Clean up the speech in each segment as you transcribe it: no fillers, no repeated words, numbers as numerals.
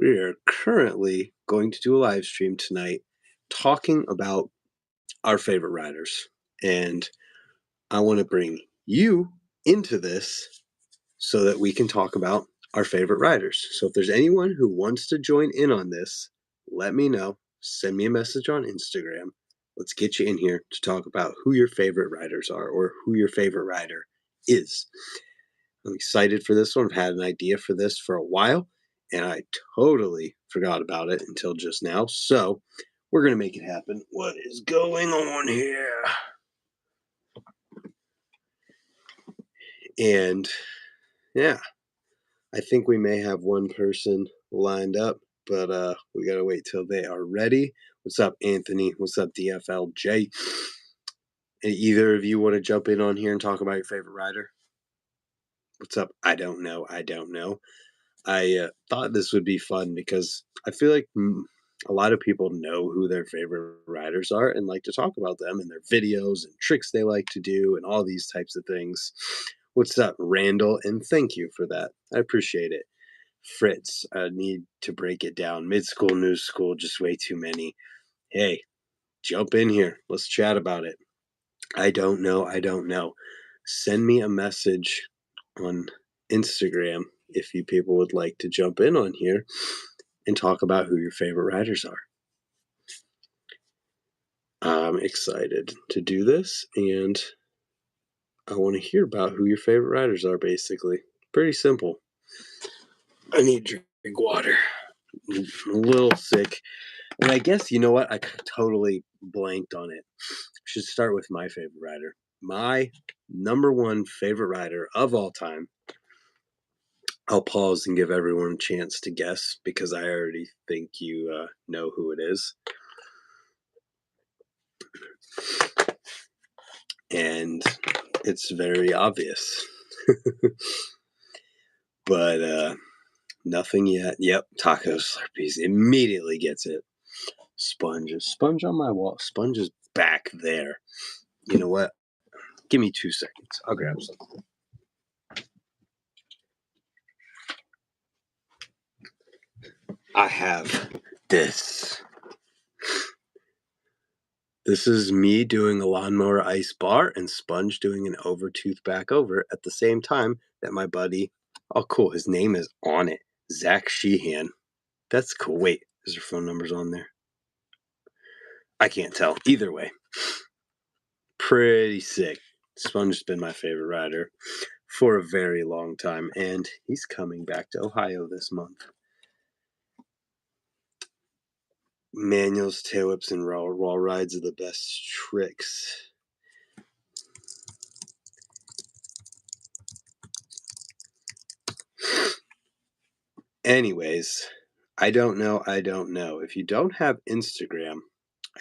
We are currently going to do a live stream tonight talking about our favorite riders. And I want to bring you into this so that we can talk about our favorite riders. So if there's anyone who wants to join in on this, let me know. Send me a message on Instagram. Let's get you in here to talk about who your favorite riders are or who your favorite rider is. I'm excited for this one. I've had an idea for this for a while, and I totally forgot about it until just now. So we're going to make it happen. What is going on here? And yeah, I think we may have one person lined up, but we got to wait till they are ready. What's up, Anthony? What's up, DFLJ? Either of you want to jump in on here and talk about your favorite rider? What's up? I don't know. I thought this would be fun because I feel like a lot of people know who their favorite riders are and like to talk about them and their videos and tricks they like to do and all these types of things. What's up, Randall? And thank you for that. I appreciate it. Fritz, I need to break it down. Mid school, new school, just way too many. Hey, jump in here. Let's chat about it. I don't know. Send me a message on Instagram if you people would like to jump in on here and talk about who your favorite riders are. I'm excited to do this, and I want to hear about who your favorite riders are, basically. Pretty simple. I need to drink water. I'm a little sick. And I guess, you know what? I totally blanked on it. Should start with my favorite rider. My number one favorite rider of all time. I'll pause and give everyone a chance to guess because I already think you know who it is. And it's very obvious. But nothing yet. Yep, Taco Slurpees immediately gets it. Sponge on my wall. Sponge is back there. You know what? Give me 2 seconds. I'll grab something. I have this. This is me doing a lawnmower ice bar and Sponge doing an overtooth back over at the same time that my buddy, oh cool, his name is on it, Zach Sheehan. That's cool. Wait, is there phone numbers on there? I can't tell. Either way, pretty sick. Sponge has been my favorite rider for a very long time, and he's coming back to Ohio this month. Manuals, tail whips, and wall rides are the best tricks. Anyways, I don't know. If you don't have Instagram,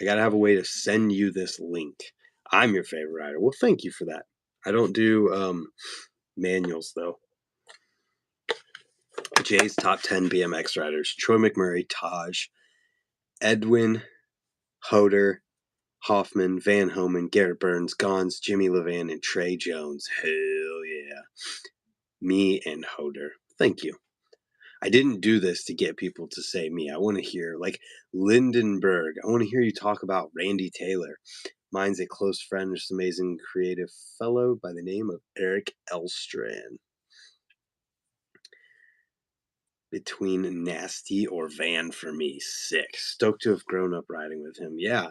I gotta have a way to send you this link. I'm your favorite rider. Well, thank you for that. I don't do manuals though. Jay's top 10 BMX riders: Troy McMurray, Taj, Edwin, Hoder, Hoffman, Van Homan, Garrett Burns, Gons, Jimmy Levan, and Trey Jones. Hell yeah. Me and Hoder. Thank you. I didn't do this to get people to say me. I want to hear, like, Lindenberg. I want to hear you talk about Randy Taylor. Mine's a close friend, just amazing creative fellow by the name of Eric Elstrand. Between Nasty or Van for me. Sick. Stoked to have grown up riding with him. Yeah,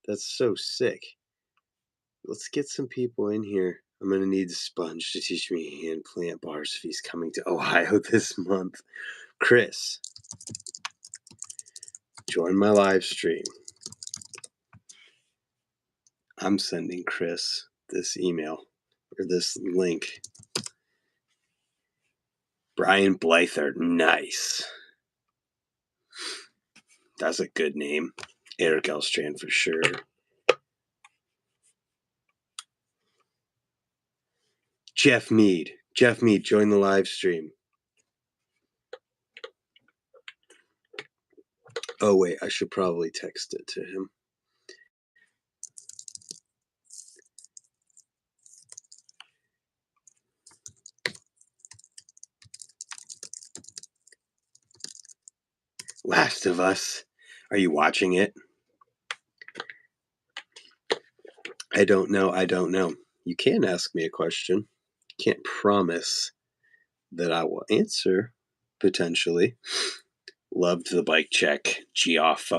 that's so sick. Let's get some people in here. I'm going to need Sponge to teach me hand plant bars if he's coming to Ohio this month. Chris, join my live stream. I'm sending Chris this email or this link. Brian Blyther, nice. That's a good name. Eric Elstrand for sure. Jeff Mead, join the live stream. Oh, wait, I should probably text it to him. Last of Us. Are you watching it? I don't know. I don't know. You can ask me a question. Can't promise that I will answer, potentially. Loved the bike check. Geoff,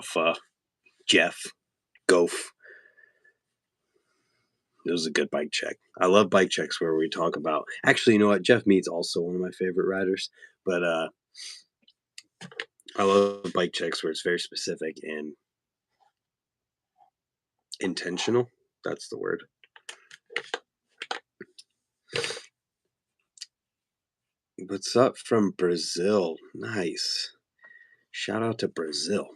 Jeff, Gof. It was a good bike check. I love bike checks where we talk about. Actually, you know what? Jeff Mead's also one of my favorite riders, but I love bike checks where it's very specific and intentional. That's the word. What's up from Brazil? Nice. Shout out to Brazil.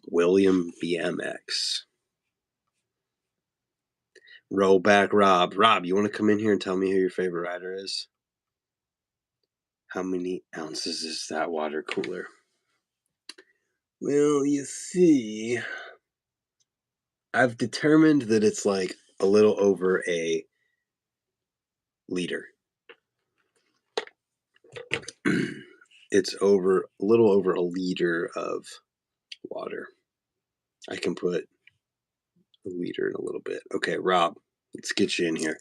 William BMX. Rollback Rob. Rob, you want to come in here and tell me who your favorite rider is? How many ounces is that water cooler? Well, you see, I've determined that it's like a little over a liter. It's a little over a liter of water. I can put a liter in a little bit. Okay, Rob, let's get you in here.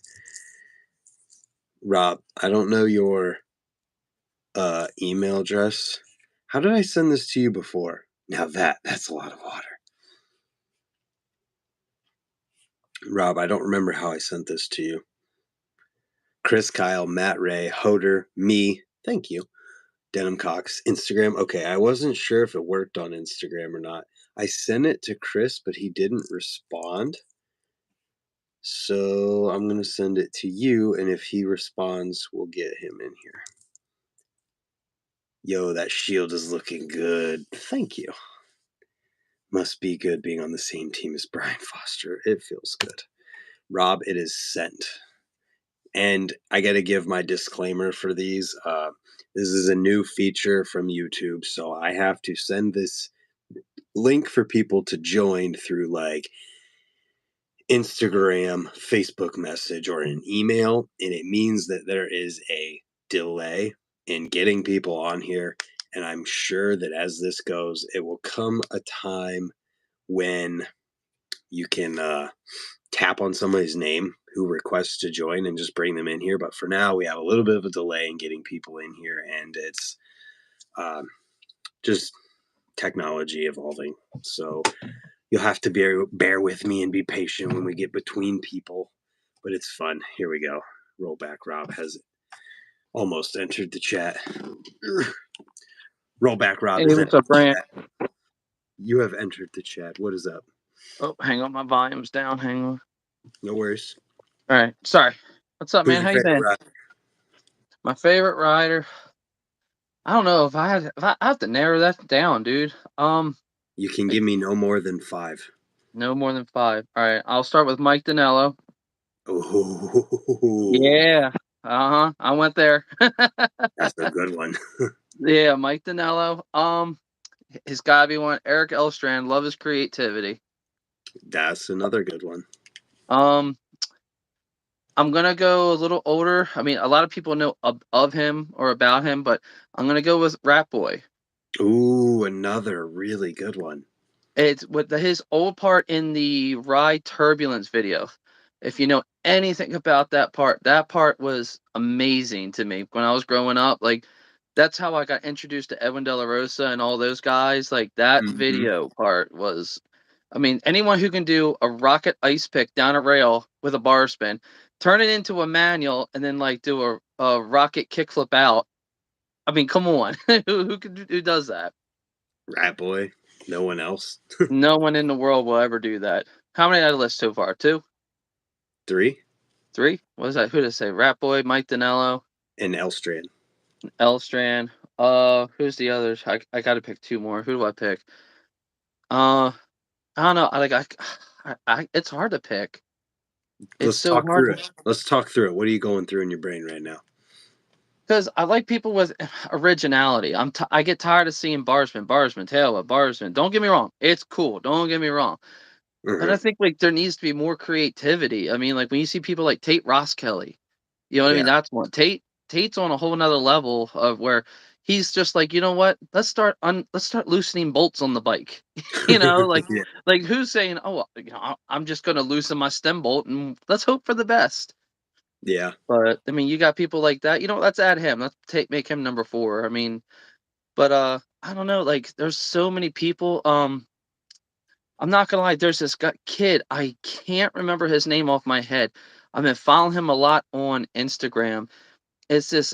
Rob, I don't know your email address. How did I send this to you before? Now that's a lot of water. Rob, I don't remember how I sent this to you. Chris, Kyle, Matt, Ray, Hoder, me. Thank you. Denim Cox, Instagram. Okay, I wasn't sure if it worked on Instagram or not. I sent it to Chris, but he didn't respond. So I'm going to send it to you, and if he responds, we'll get him in here. Yo, that shield is looking good. Thank you. Must be good being on the same team as Brian Foster. It feels good. Rob, it is sent. And I got to give my disclaimer for these. This is a new feature from YouTube, so I have to send this link for people to join through like Instagram, Facebook message, or an email. And it means that there is a delay in getting people on here. And I'm sure that as this goes, it will come a time when you can tap on somebody's name who requests to join and just bring them in here. But for now, we have a little bit of a delay in getting people in here, and it's just technology evolving. So you'll have to bear with me and be patient when we get between people, but it's fun. Here we go. Rollback Rob has almost entered the chat. Rollback Rob Hey, is what's up, Brant? You have entered the chat. What is up? Oh, hang on, my volume's down. Hang on. No worries. All right, sorry. What's up, Who's man? your How you favorite been? rider? My favorite rider. I don't know if I have to narrow that down, dude. You can Like, give me no more than 5. no more than 5. All right, I'll start with Mike Dinello. Oh, Yeah. I went there. that's a good one. Yeah, Mike Dinello. He's gotta be one. Eric Elstrand. Love his creativity. That's another good one. Um, I'm gonna go a little older. I mean, a lot of people know of him or about him, but I'm gonna go with Rat Boy. Ooh, another really good one. It's with his old part in the Rye Turbulence video. If you know anything about that part was amazing to me when I was growing up. Like, that's how I got introduced to Edwin De La Rosa and all those guys. Like, that Mm-hmm. video part was, I mean, anyone who can do a rocket ice pick down a rail with a bar spin, turn it into a manual, and then like do a rocket kickflip out. I mean, come on, who does that? Rat Boy. No one else. No one in the world will ever do that. How many did I list so far? 2? 3 3? What is that? Who did I say? Rat Boy, Mike Dinello, and Elstrand. Elstrand. Who's the others? I gotta pick 2 more. Who do I pick? I don't know. It's hard to pick. It's Let's so talk hard through it. Let's talk through it. What are you going through in your brain right now? because I like people with originality. I get tired of seeing Barsman, Taylor, Barsman. Don't get me wrong. It's cool. Don't get me wrong. But I Mm-hmm. think like there needs to be more creativity. I mean, like when you see people like Tate Ross Kelly, you know what I Yeah. mean? That's one. Tate's on a whole nother level of where he's just like, you know what? Let's start loosening bolts on the bike. Yeah. Like who's saying, oh, I'm just gonna loosen my stem bolt and let's hope for the best. Yeah. But I mean, you got people like that. Let's add him. Let's make him number 4. I mean, but I don't know. Like, there's so many people. I'm not gonna lie. There's this kid. I can't remember his name off my head. I've been following him a lot on Instagram. It's this.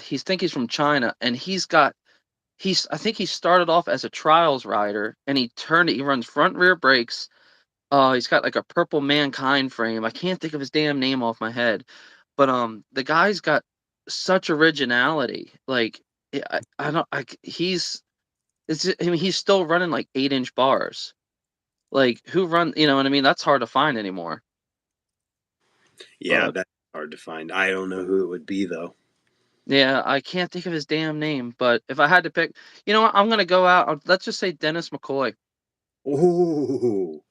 He's from China, and I think he started off as a trials rider, and he runs front rear brakes. He's got like a purple mankind frame. I can't think of his damn name off my head, but the guy's got such originality. Like, I don't, I mean, he's still running like 8-inch bars. Like, who run? You know what I mean? That's hard to find anymore. Yeah, But that's hard to find. I don't know who it would be though. yeah, I can't think of his damn name. But if I had to pick, you know what? I'm gonna go out. Let's just say Dennis McCoy. Ooh,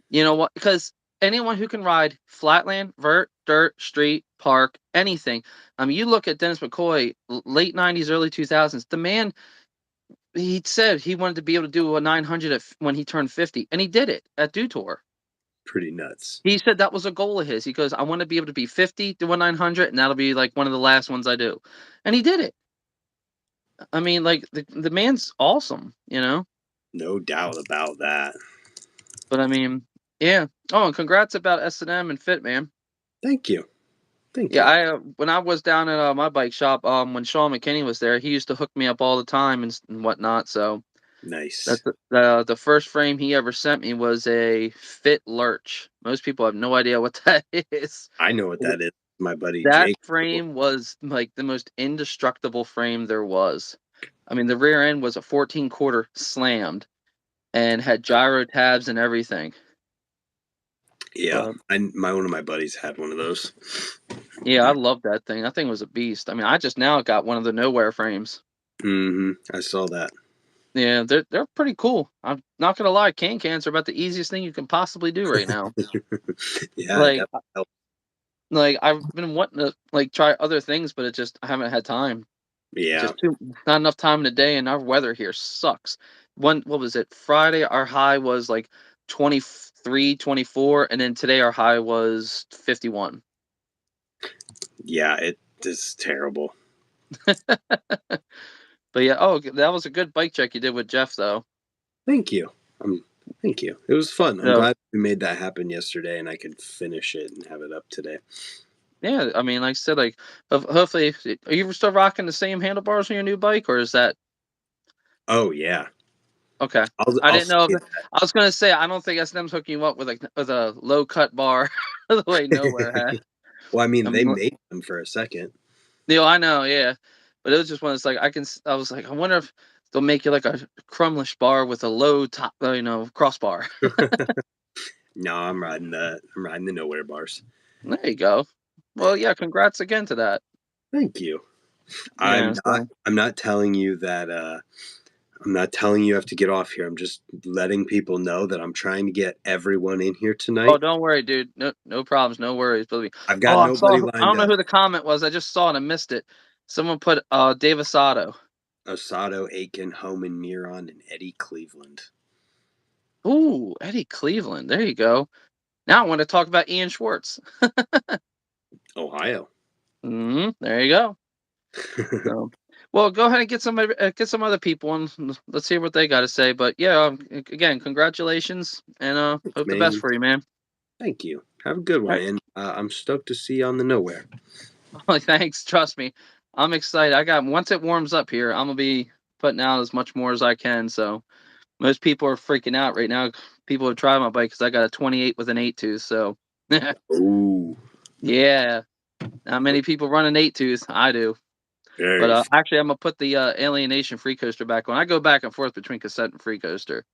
You know what? Because anyone who can ride flatland, vert, dirt, street, park, anything. You look at Dennis McCoy, late '90s, early 2000s. The man, he said he wanted to be able to do a 900 when he turned 50, and he did it at Dew Tour. pretty nuts. He said that was a goal of his. He goes, I want to be able to be 50, do a 900, and that'll be like one of the last ones I do. And he did it. I mean, like the man's awesome. No doubt about that. But I mean, yeah. Oh, and congrats about S&M and Fit, man. Thank you. Thank Yeah, you. when I was down at my bike shop, when Sean McKinney was there, he used to hook me up all the time and whatnot. So Nice. that's the first frame he ever sent me was a Fit Lurch. Most people have no idea what that is. I know what that is. My buddy That Jake. frame was like the most indestructible frame there was. I mean, the rear end was a 14-quarter slammed and had gyro tabs and everything. Yeah, But my one of my buddies had one of those. yeah, I love that thing. That thing was a beast. I mean, I just now got one of the nowhere frames. I saw that. Yeah, they're pretty cool. I'm not gonna lie, cans are about the easiest thing you can possibly do right now. Yeah, it Like, definitely helped. I've been wanting to like try other things, but I haven't had time. Yeah, Just too not enough time in the day, and our weather here sucks. What was it? Friday, our high was like 23, 24, and then today our high was 51. yeah, it is terrible. But yeah, oh, that was a good bike check you did with Jeff, though. Thank you. Thank you. It was fun. I'm So glad we made that happen yesterday, and I could finish it and have it up today. yeah, I mean, like I said, like hopefully, are you still rocking the same handlebars on your new bike, or is that Oh yeah, okay? I I'll didn't know. say I was gonna say I don't think S&M's hooking you up with with a low cut bar the way nowhere had. that. Well, I mean, they I'm, made them for a second. I know, yeah, but it was just one. It's like I was like, I wonder if they'll make you like a crumlish bar with a low top, crossbar. No, I'm riding the nowhere bars. There you go. Well, yeah, congrats again to that. Thank you. Yeah, so I'm not telling you that I'm not telling you have to get off here. I'm just letting people know that I'm trying to get everyone in here oh, tonight. don't worry, dude. No problems, no worries. Believe me. I've Oh, got nobody I lined don't know up. who the comment was. I just saw it and missed it. Someone put Dave Asado. Osato, Aiken, Homan, Miron, and Eddie Cleveland. Ooh, Eddie Cleveland. There you go. Now I want to talk about Ian Schwartz. Ohio. There you go. So, well, go ahead and get some other people and let's hear what they got to say. But yeah, again, congratulations and Thanks, hope the best man. for you, man. Thank you. Have a good All one, right. and I'm stoked to see you on the nowhere. Thanks. Trust me, I'm excited. Once it warms up here, I'm gonna be putting out as much more as I can. So most people are freaking out right now. People have tried my bike because I got a 28 with an 8 tooth. So Ooh, yeah, not many people run an 8 tooth. I do. But very. actually, I'm gonna put the Alienation Free Coaster back on. I go back and forth between cassette and free coaster.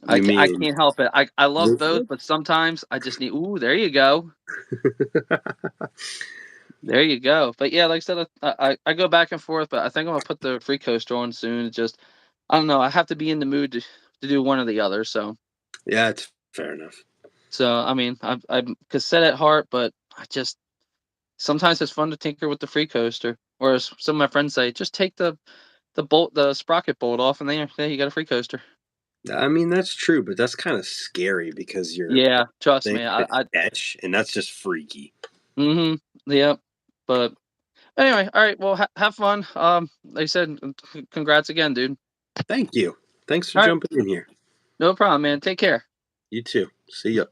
You I mean? can't help it. I love both, but sometimes I just need. Ooh, there you go. There you go. But yeah, like I said, I go back and forth, but I think I'm gonna put the free coaster on soon. I don't know. I have to be in the mood to do one or the other. Yeah, it's fair enough. I mean, I'm cassette at heart, but I just sometimes it's fun to tinker with the free coaster. Or as some of my friends say, just take the sprocket bolt off, and there you got a free coaster. I mean, that's true, but that's kind of scary because your Yeah, trust thing me. could etch, and that's just freaky. Mhm. Yep. But anyway, all right. Well, have fun. Like I said, congrats again, dude. Thank you. Thanks for All right. jumping in here. No problem, man. Take care. You too. See ya.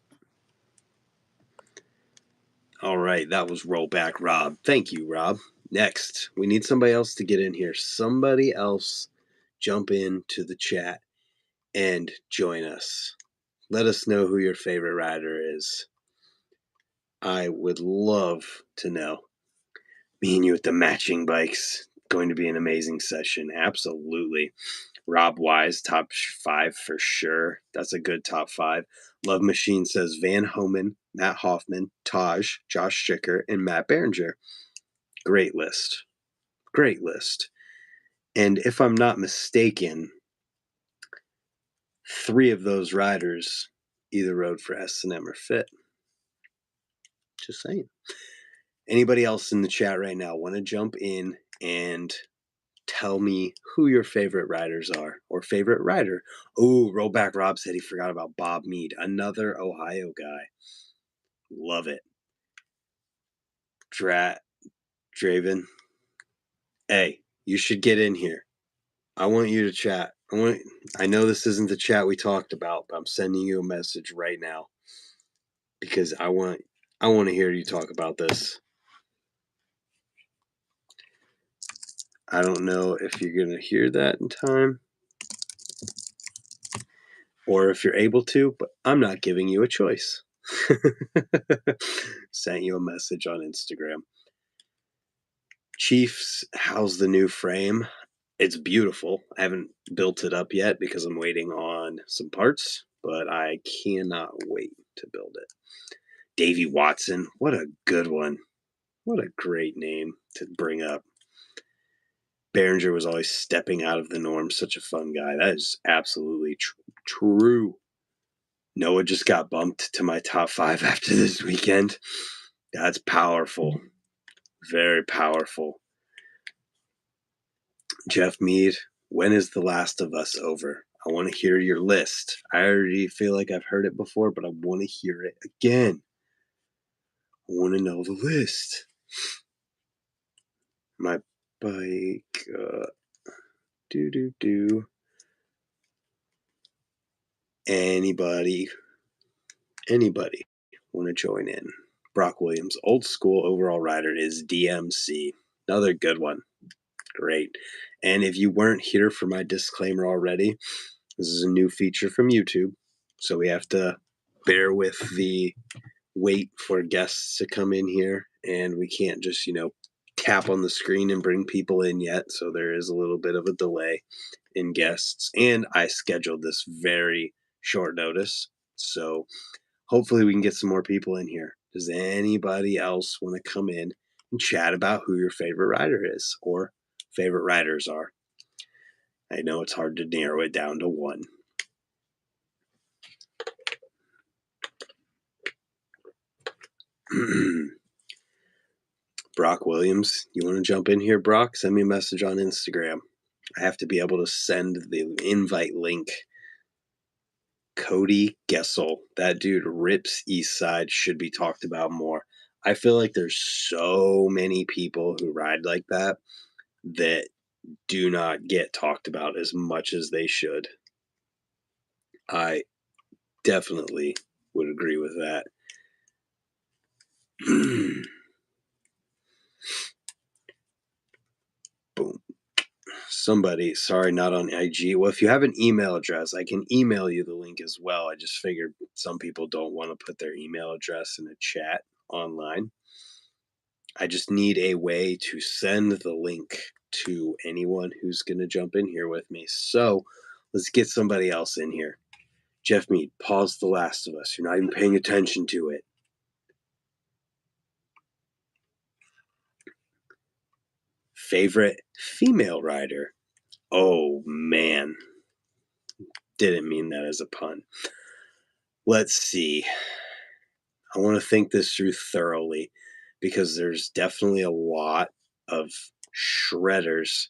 All right, that was Rollback Rob. Thank you, Rob. Next, we need somebody else to get in here. Somebody else jump into the chat and join us. Let us know who your favorite rider is. I would love to know. Me and you with the matching bikes. Going to be an amazing session. Absolutely. Rob Wise, top 5 for sure. That's a good top 5. Love Machine says Van Homan, Matt Hoffman, Taj, Josh Stricker, and Matt Berenger. Great list. Great list. And if I'm not mistaken, 3 of those riders either rode for S&M or Fit. Just saying. Anybody else in the chat right now want to jump in and tell me who your favorite riders are or favorite rider? Oh, Rollback Rob said he forgot about Bob Mead, another Ohio guy. Love it. Draven. Hey, you should get in here. I want you to chat. I know this isn't the chat we talked about, but I'm sending you a message right now because I want to hear you talk about this. I don't know if you're going to hear that in time or if you're able to, but I'm not giving you a choice. Sent you a message on Instagram. Chiefs, how's the new frame? It's beautiful. I haven't built it up yet because I'm waiting on some parts, but I cannot wait to build it. Davey Watson, what a good one. What a great name to bring up. Berenger was always stepping out of the norm. Such a fun guy. That is absolutely true. Noah just got bumped to my top 5 after this weekend. That's powerful. Very powerful. Jeff Mead, when is The Last of Us over? I want to hear your list. I already feel like I've heard it before, but I want to hear it again. I want to know the list. My bike. Anybody want to join in? Brock Williams, old school overall rider is DMC. Another good one. Great. And if you weren't here for my disclaimer already, this is a new feature from YouTube. So we have to bear with the wait for guests to come in here. And we can't just, tap on the screen and bring people in yet. So there is a little bit of a delay in guests. And I scheduled this very short notice. So hopefully we can get some more people in here. Does anybody else want to come in and chat about who your favorite rider is or favorite riders are? I know it's hard to narrow it down to one. Brock Williams, you want to jump in here, Brock? Send me a message on Instagram. I have to be able to send the invite link. Cody Gessel, that dude rips East Side, should be talked about more. I feel like there's so many people who ride like that do not get talked about as much as they should. I definitely would agree with that. Boom. Somebody, sorry, not on IG. Well, if you have an email address, I can email you the link as well. I just figured some people don't want to put their email address in a chat online. I just need a way to send the link to anyone who's going to jump in here with me. So let's get somebody else in here. Jeff Mead, pause The Last of Us. You're not even paying attention to it. Favorite female rider? Oh, man. Didn't mean that as a pun. Let's see. I want to think this through thoroughly because there's definitely a lot of shredders,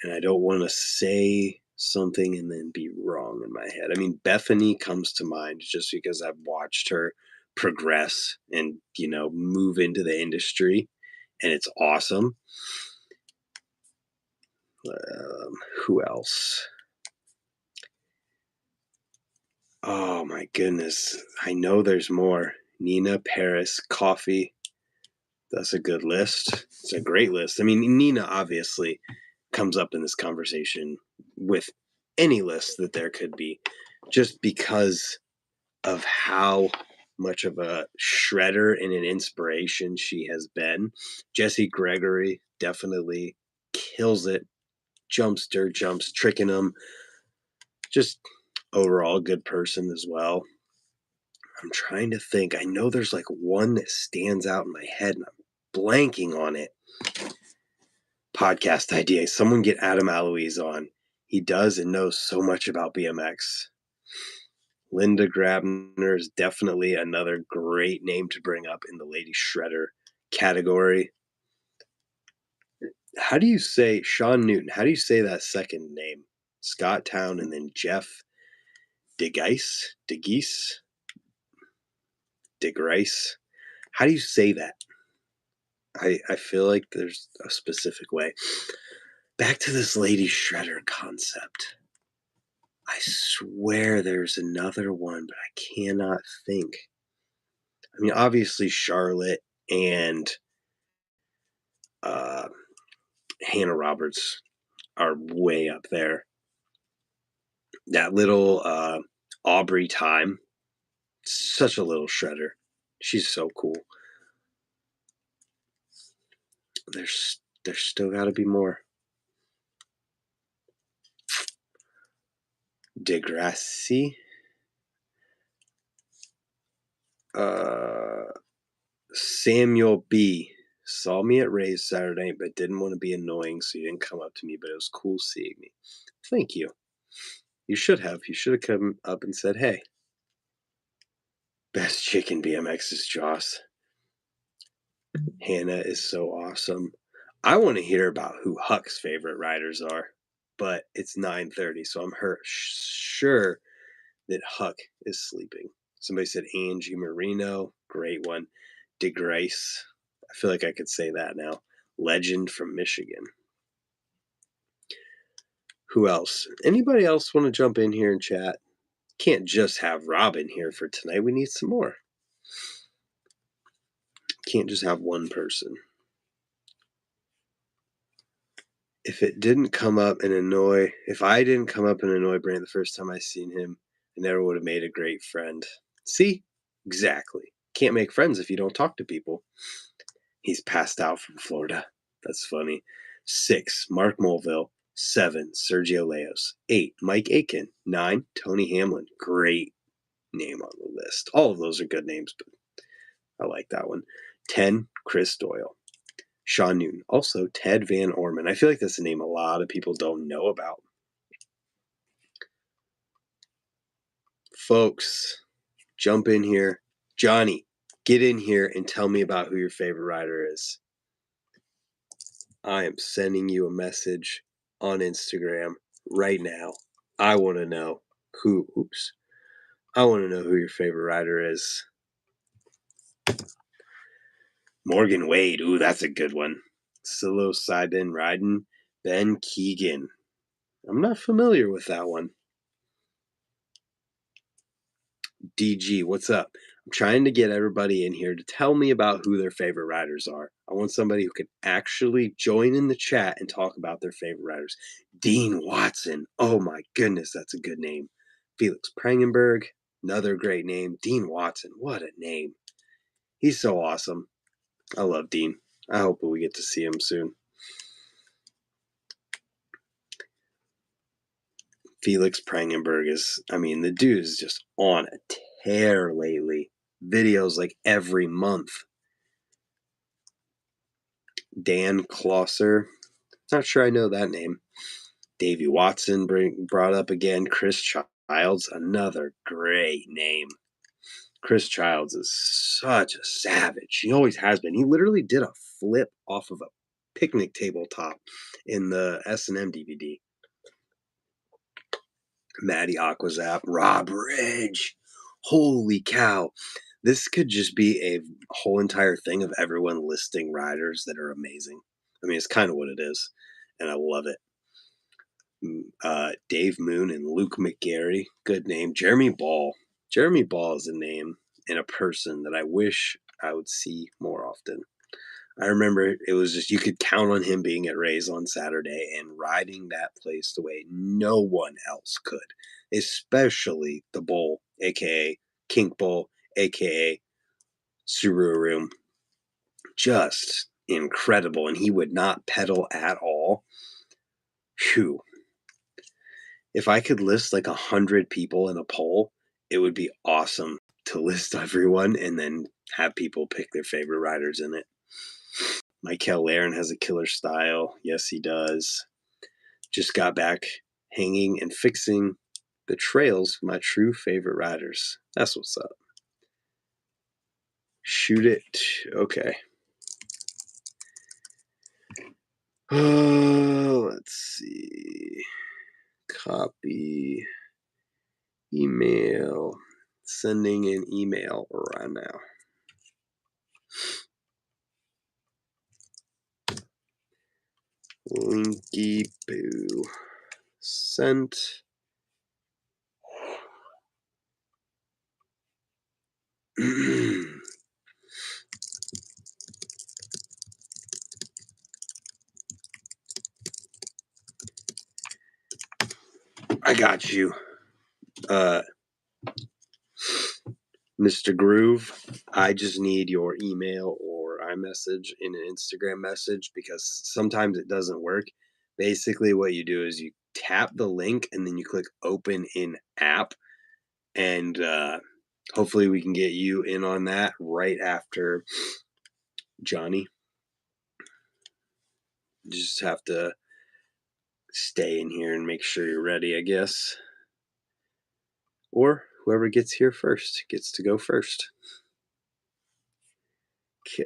and I don't want to say something and then be wrong in my head. I mean, Bethany comes to mind just because I've watched her progress and, move into the industry, and it's awesome. Who else? Oh my goodness. I know there's more. Nina, Paris, Coffee. That's a good list. It's a great list. I mean, Nina obviously comes up in this conversation with any list that there could be, just because of how much of a shredder and an inspiration she has been. Jesse Gregory definitely kills it. Jumps, dirt jumps, tricking them. Just overall good person as well. I'm trying to think. I know there's like one that stands out in my head and I'm blanking on it. Podcast idea. Someone get Adam Aloise on. He does and knows so much about BMX. Linda Grabner is definitely another great name to bring up in the lady shredder category. How do you say Sean Newton? How do you say that second name? Scott Town and then Jeff DeGeis? DeGrice? How do you say that? I feel like there's a specific way. Back to this lady shredder concept. I swear there's another one, but I cannot think. I mean, obviously Charlotte and uh, Hannah Roberts are way up there. That little Aubrey Time, such a little shredder. She's so cool. There's still got to be more. Degrassi. Samuel B. Saw me at Ray's Saturday, but didn't want to be annoying, so he didn't come up to me, but it was cool seeing me. Thank you. You should have. You should have come up and said, hey. Best chicken BMX is Joss. Hannah is so awesome. I want to hear about who Huck's favorite riders are, but it's 9:30, so I'm sure that Huck is sleeping. Somebody said Angie Marino, great one. DeGrace, I feel like I could say that now. Legend from Michigan. Who else? Anybody else want to jump in here and chat? Can't just have Robin here for tonight. We need some more. Can't just have one person. If I didn't come up and annoy Brant the first time I seen him, I never would have made a great friend. See? Exactly. Can't make friends if you don't talk to people. He's passed out from Florida. That's funny. 6, Mark Mulville. 7, Sergio Leos. 8, Mike Aiken. 9, Tony Hamlin. Great name on the list. All of those are good names, but I like that one. 10, Chris Doyle. Sean Newton. Also, Ted Van Orman. I feel like that's a name a lot of people don't know about. Folks, jump in here. Johnny, get in here and tell me about who your favorite rider is. I am sending you a message on Instagram right now. I want to know who your favorite rider is. Morgan Wade. Ooh, that's a good one. Psilocybin riding. Ben Keegan. I'm not familiar with that one. DG, what's up? I'm trying to get everybody in here to tell me about who their favorite riders are. I want somebody who can actually join in the chat and talk about their favorite riders. Dean Watson. Oh my goodness, that's a good name. Felix Prangenberg. Another great name. Dean Watson. What a name. He's so awesome. I love Dean. I hope we get to see him soon. Felix Prangenberg the dude is just on a tear lately. Videos like every month. Dan Closser. Not sure I know that name. Davey Watson brought up again. Chris Childs, another great name. Chris Childs is such a savage. He always has been. He literally did a flip off of a picnic tabletop in the S&M DVD. Matty Aquazap, Rob Ridge. Holy cow. This could just be a whole entire thing of everyone listing riders that are amazing. I mean, it's kind of what it is, and I love it. Dave Moon and Luke McGarry, good name. Jeremy Ball. Jeremy Ball is a name and a person that I wish I would see more often. I remember it was just, you could count on him being at Ray's on Saturday and riding that place the way no one else could, especially the Bull, aka Kink Bull, aka Subaru Room. Just incredible. And he would not pedal at all. Phew. If I could list like 100 people in a poll, it would be awesome to list everyone and then have people pick their favorite riders in it. Michael Laren has a killer style. Yes, he does. Just got back hanging and fixing the trails, my true favorite riders. That's what's up. Shoot it. Okay. Let's see. Copy. Email. Sending an email right now. Linky boo. Sent. I got you. Mr. Groove, I just need your email or iMessage in an Instagram message because sometimes it doesn't work. Basically, what you do is you tap the link and then you click open in app, and hopefully we can get you in on that right after Johnny. You just have to stay in here and make sure you're ready, I guess. Or whoever gets here first gets to go first. Okay.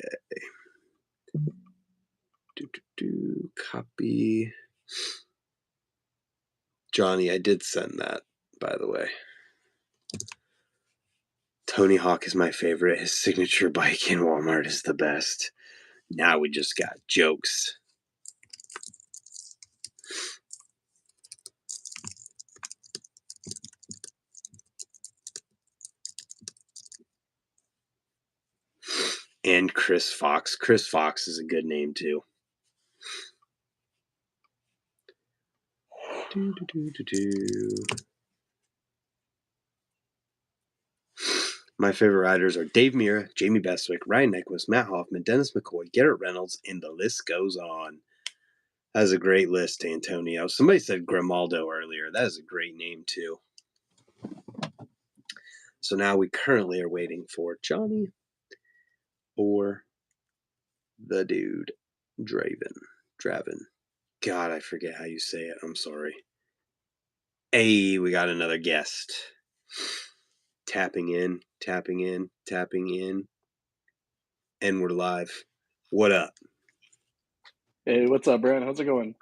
Copy. Johnny, I did send that, by the way. Tony Hawk is my favorite. His signature bike in Walmart is the best. Now we just got jokes. And Chris Fox. Chris Fox is a good name, too. My favorite riders are Dave Mira, Jamie Bestwick, Ryan Nyquist, Matt Hoffman, Dennis McCoy, Garrett Reynolds, and the list goes on. That is a great list, Antonio. Somebody said Grimaldo earlier. That is a great name, too. So now we currently are waiting for Johnny or the dude, Draven. God, I forget how you say it. I'm sorry. Hey, we got another guest. Tapping in. And we're live. What up? Hey, what's up, Brant? How's it going?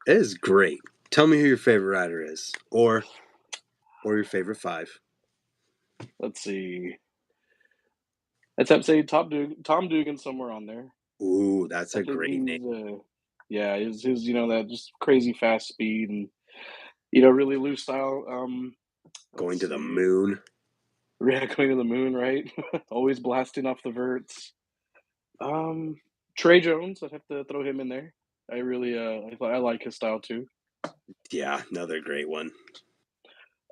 It is great. Tell me who your favorite rider is. Or your favorite 5. Let's see. I'd have to say Tom Dugan somewhere on there. Ooh, that's I a think great name. yeah, his that just crazy fast speed and really loose style. Going Let's to the see. moon. Yeah, going to the moon, right? Always blasting off the verts. Trey Jones, I'd have to throw him in there. I really I like his style too. Yeah, another great one.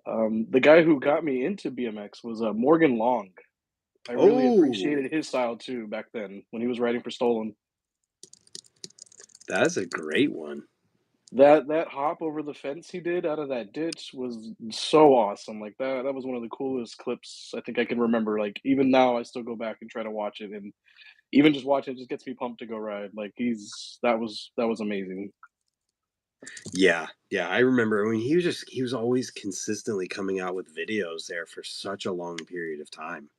The guy who got me into BMX was Morgan Long. I really appreciated his style too back then when he was riding for Stolen. That's a great one. That hop over the fence he did out of that ditch was so awesome. Like that was one of the coolest clips I think I can remember. Like even now I still go back and try to watch it, and even just watching it just gets me pumped to go ride. Like that was amazing. Yeah, I remember. I mean, he was always consistently coming out with videos there for such a long period of time.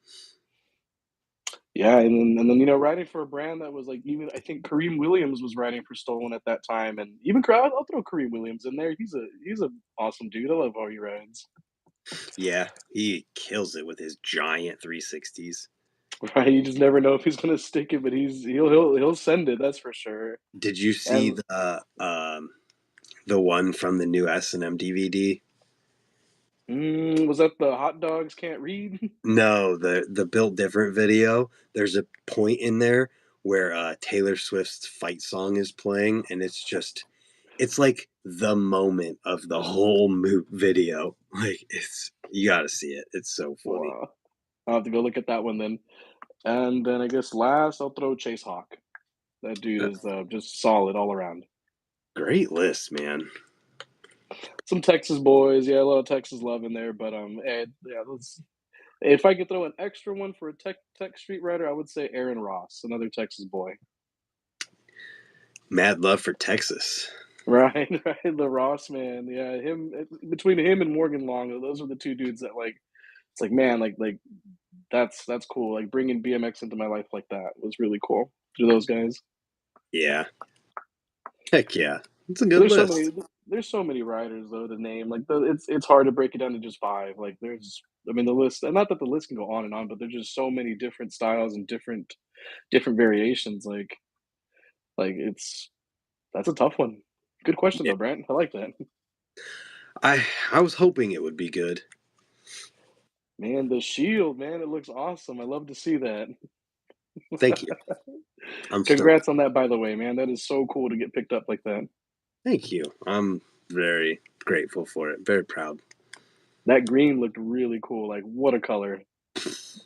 Yeah, and then you know, riding for a brand that was like even I think Kareem Williams was riding for Stolen at that time, and even I'll throw Kareem Williams in there. He's a awesome dude. I love how he rides. Yeah, he kills it with his giant 360s. Right, you just never know if he's gonna stick it, but he'll send it. That's for sure. Did you see And the one from the new S&M DVD? was that the hot dogs can't read? No, the Built Different video. There's a point in there where Taylor Swift's fight song is playing, and it's like the moment of the whole video. Like you got to see it. It's so funny. Wow, I'll have to go look at that one then. And then I guess last I'll throw Chase Hawk. That dude Uh, is just solid all around. Great list, man. Some Texas boys, yeah, a lot of Texas love in there, but yeah, if I could throw an extra one for a tech street rider, I would say Aaron Ross, another Texas boy. Mad love for Texas. Right, right, the Ross man, yeah, him between him and Morgan Long, those are the two dudes that like. It's like man, like that's cool. Like bringing BMX into my life like that was really cool. To those guys. Yeah. Heck yeah. It's a good There's so list. many. There's so many riders though to name. Like it's hard to break it down to just five. Like there's, I mean, the list. And not that the list can go on and on, but there's just so many different styles and different variations. Like it's that's a tough one. Good question Yeah. though, Brant. I like that. I was hoping it would be good. Man, the shield, man, it looks awesome. I love to see that. Thank you. I'm stoked. Congrats on that, by the way, man. That is so cool to get picked up like that. Thank you. I'm very grateful for it. Very proud. That green looked really cool. Like, what a color.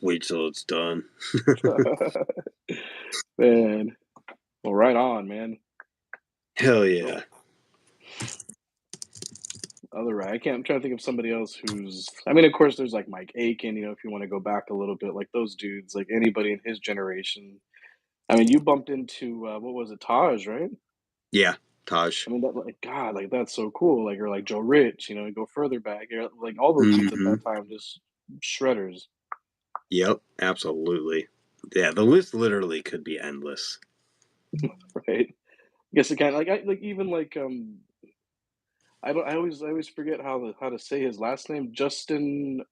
Wait till it's done. Man. Well, right on, man. Hell So, yeah. other right. I'm trying to think of somebody else who's. I mean, of course, there's like Mike Aiken. You know, if you want to go back a little bit, like those dudes, like anybody in his generation. I mean, you bumped into what was it, Taj, right? Yeah. Taj. I mean, that like God, like that's so cool. Like, or like Joe Rich. You know, go further back. Like all those dudes at Hmm. that time, just shredders. Yep. Absolutely. Yeah. The list literally could be endless. Right. I guess it kind of like like even like I don't. I always forget how to say his last name. Justin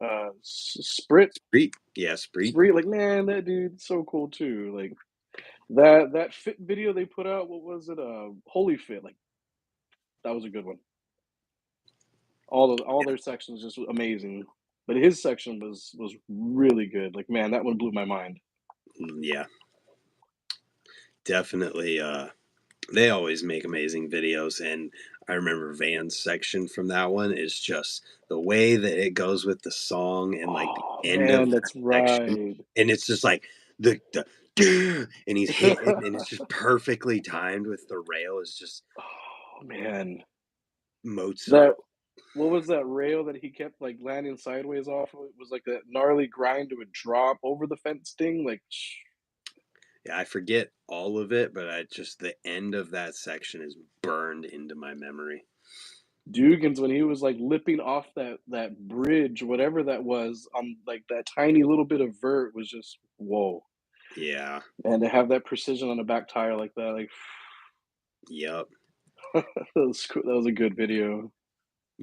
Sprit. Spreet. Yeah. Spreet. Sprit. Like man, that dude's so cool too. Like that fit video they put out. What was it? Holy Fit. Like that was a good one. All their sections just amazing. But his section was really good. Like man, that one blew my mind. Yeah. Definitely. They always make amazing videos, and I remember Van's section from that one is just the way that it goes with the song and like Oh the end of man, that that's section, right. and it's just like the and he's hitting, and it's just perfectly timed with the rail. Is just Oh man, Mozart. that what was that rail that he kept like landing sideways off of? It was like that gnarly grind to a drop over the fence thing. Like Yeah, I forget all of it, but I just the end of that section is burned into my memory. Dugans when he was like lipping off that bridge, whatever that was, on like that tiny little bit of vert was just whoa. Yeah. And to have that precision on the back tire like that, like Yep. that was cool. That was a good video.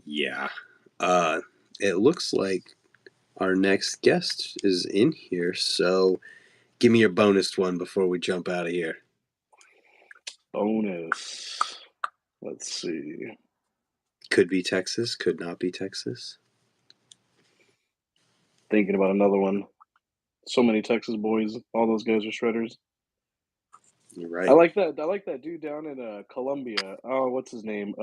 Yeah. Uh, it looks like our next guest is in here, so give me your bonus one before we jump out of here. Bonus. Let's see. Could be Texas, could not be Texas. Thinking about another one. So many Texas boys. All those guys are shredders. You're right. I like that dude down in Columbia. Oh, what's his name?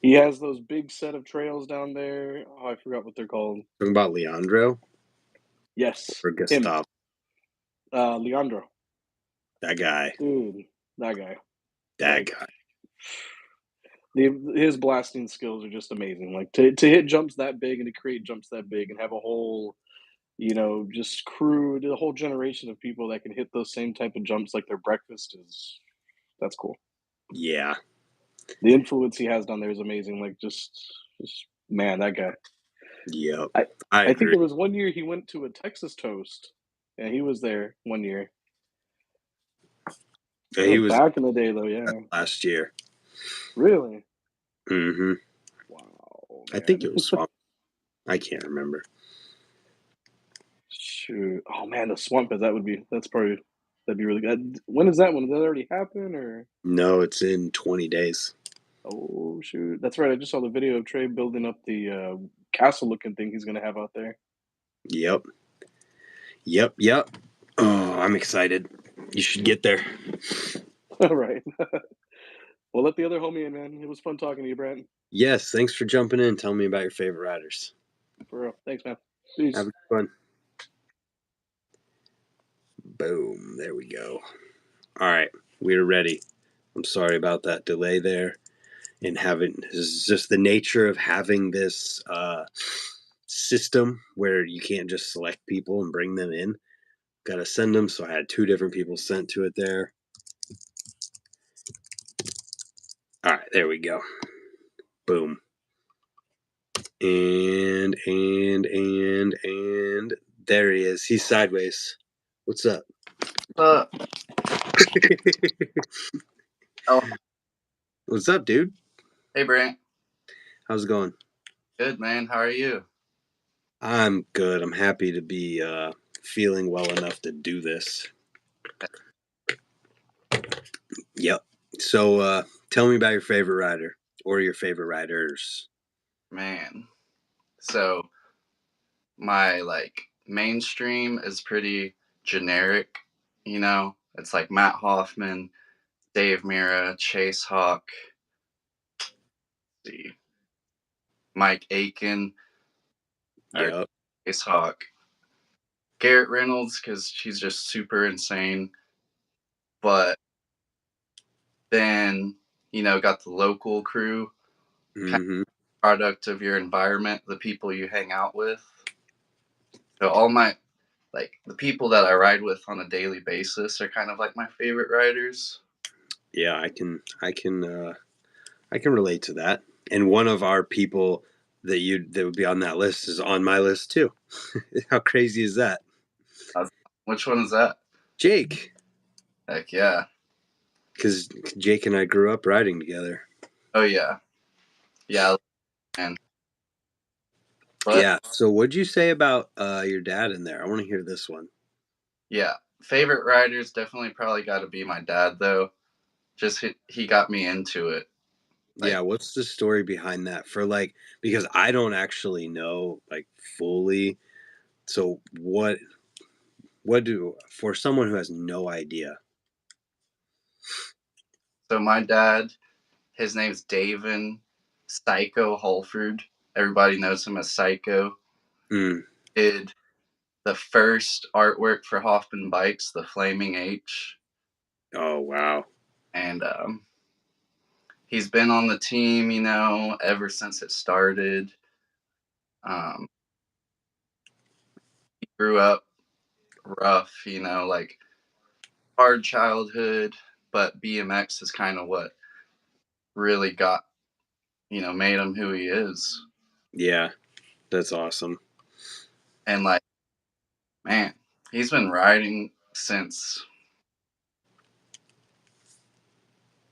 He has those big set of trails down there. Oh, I forgot what they're called. Talking about Leandro Yes, or him. Gustav. Leandro. That guy. Dude, that guy. That Like guy. his blasting skills are just amazing. Like to hit jumps that big and to create jumps that big and have a whole, you know, just crew, the whole generation of people that can hit those same type of jumps like their breakfast is that's cool. Yeah. The influence he has down there is amazing. Like just man, that guy. Yep. I I I think agree. there was one year he went to a Texas Toast. Yeah, he was there one year. Yeah, That he was was back in the day, though. Yeah, last year. really. Hmm. Wow, I think man. it was Swamp. I can't remember. Shoot. Oh man, the swamp is that'd be really good. When is that one? Did that already happen or? No, it's in 20 days. Oh shoot, that's right. I just saw the video of Trey building up the castle looking thing he's gonna have out there. Yep. Yep. Yep. Oh, I'm excited. You should get there. All right. Well, let the other homie in, man. It was fun talking to you, Brant. Yes. Thanks for jumping in. Tell me about your favorite riders. For real. Thanks, man. Have Peace. a good one. Boom. There we go. All right. We're ready. I'm sorry about that delay there. And having this is just the nature of having this system where you can't just select people and bring them in. Got to send them. So I had two different people sent to it there. All right. There we go. Boom. And there he is. He's sideways. What's up? Uh, oh, What's up, dude? hey, Brant. How's it going? Good, man. How are you? I'm good. I'm happy to be feeling well enough to do this. Yep. So tell me about your favorite rider or your favorite riders. Man. So, my, mainstream is pretty generic, you know? It's like Matt Hoffman, Dave Mira, Chase Hawk, let's see, Mike Aiken, or Yep. Chase Hawk. Garrett Reynolds, because she's just super insane. But then, got the local crew, kind Mm-hmm. of product of your environment, the people you hang out with. So all my the people that I ride with on a daily basis are kind of like my favorite riders. Yeah, I can relate to that. And one of our people that would be on that list is on my list too. How crazy is that? Which one is that? Jake. Heck yeah. Because Jake and I grew up riding together. Oh yeah. Yeah, man. But Yeah. So what'd you say about your dad in there? I want to hear this one. yeah, favorite riders definitely probably got to be my dad though. Just he got me into it. Yeah, Like what's the story behind that? For like because I don't actually know like fully. So what do for someone who has no idea? so my dad, his name's Davin Psycho Holford. Everybody knows him as Psycho. Mm. Did the first artwork for Hoffman Bikes, the Flaming H, Oh wow. and he's been on the team, ever since it started. Um, he grew up rough, like hard childhood, but BMX is kind of what really made him who he is. Yeah, that's awesome. And like, man, he's been riding since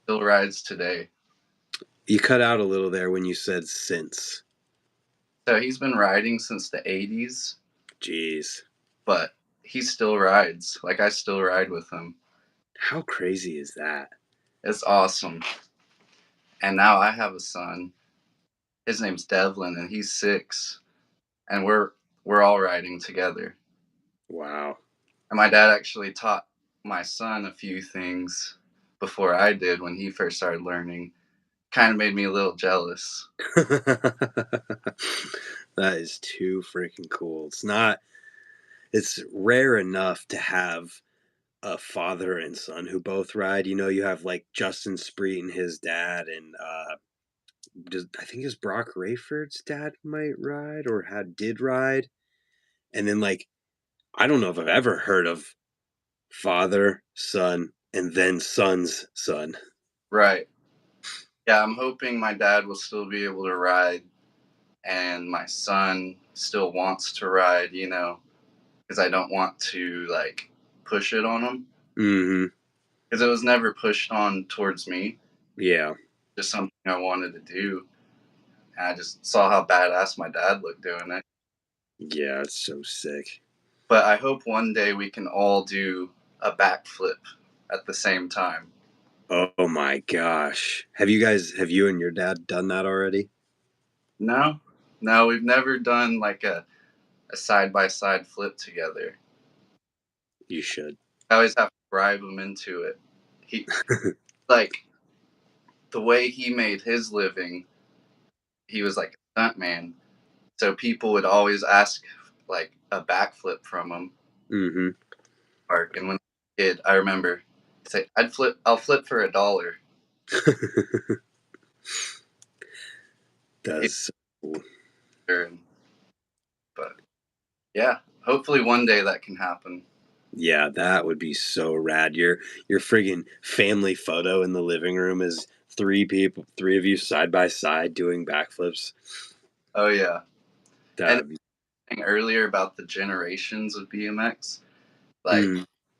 still rides today. You cut out a little there when you said since. So he's been riding since the 80s, Jeez. but he still rides. Like, I still ride with him. How crazy is that? It's awesome. And now I have a son. His name's Devlin, and he's 6, and we're all riding together. Wow. And my dad actually taught my son a few things before I did when he first started learning. Kind of made me a little jealous. That is too freaking cool. It's rare enough to have a father and son who both ride. You know, you have like Justin Spreet and his dad, and I think his Brock Rayford's dad might ride or did ride. And then like I don't know if I've ever heard of father, son, and then son's son. Right. Yeah, I'm hoping my dad will still be able to ride and my son still wants to ride, you know, because I don't want to like push it on him. Mm-hmm. Because it was never pushed on towards me. Yeah. Just something I wanted to do. And I just saw how badass my dad looked doing it. Yeah, it's so sick. But I hope one day we can all do a backflip at the same time. Oh my gosh. Have you and your dad done that already? No, we've never done like a side-by-side flip together. You should. I always have to bribe him into it. He like the way he made his living, he was like a stuntman. So people would always ask like a backflip from him. Mm-hmm. Park. And when I was a kid, I remember say I'll flip for $1. That's so cool. But yeah, hopefully one day that can happen. Yeah, that would be so rad. Your friggin' family photo in the living room is three of you side by side doing backflips. Oh yeah. That And would be earlier about the generations of BMX, like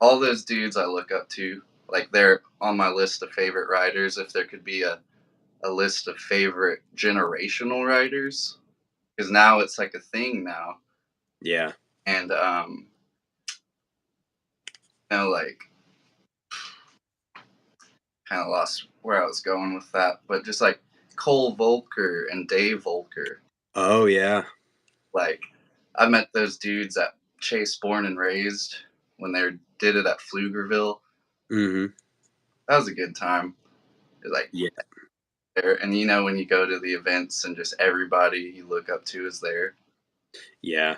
all those dudes I look up to, like they're on my list of favorite riders. If there could be a list of favorite generational riders, because now it's like a thing now. Yeah. And you know, like kind of lost where I was going with that, but just like Cole Volker and Dave Volker. Oh yeah. Like I met those dudes at Chase Born and Raised when they did it at Pflugerville. Mm-hmm. That was a good time. Like Yeah. there, and you know when you go to the events and just everybody you look up to is there. Yeah.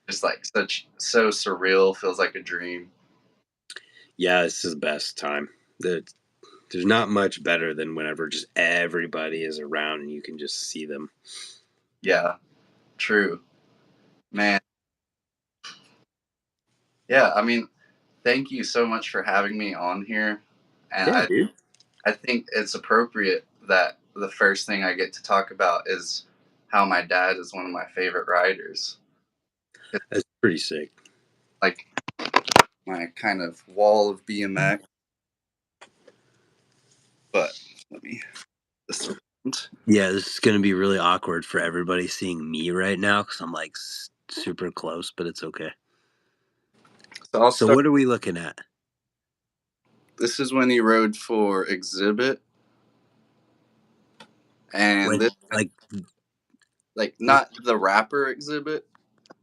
Just like so surreal, feels like a dream. Yeah, this is the best time. There's not much better than whenever just everybody is around and you can just see them. Yeah, true. Man. Yeah, I mean, thank you so much for having me on here. And Yeah, dude. I think it's appropriate that the first thing I get to talk about is how my dad is one of my favorite riders. That's pretty sick. Like my kind of wall of BMX. But let me. Yeah, this is going to be really awkward for everybody seeing me right now because I'm like super close, but it's okay. So I'll So start. what are we looking at? This is when he rode for Exhibit. And When, this, like not the rapper Exhibit.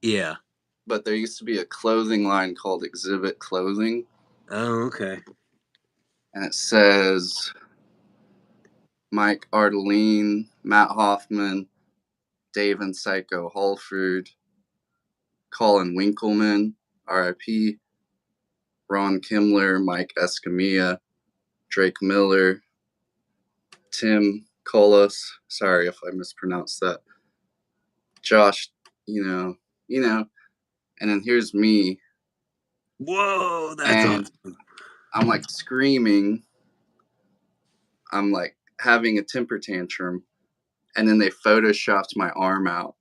Yeah. But there used to be a clothing line called Exhibit Clothing. Oh, okay. And it says Mike Ardeline, Matt Hoffman, Dave and Psycho Halford, Colin Winkleman, RIP, Ron Kimler, Mike Escamilla, Drake Miller, Tim Colas, sorry if I mispronounced that, Josh, you know, and then here's me. Whoa, that's awesome. I'm like screaming. I'm like having a temper tantrum. And then they photoshopped my arm out.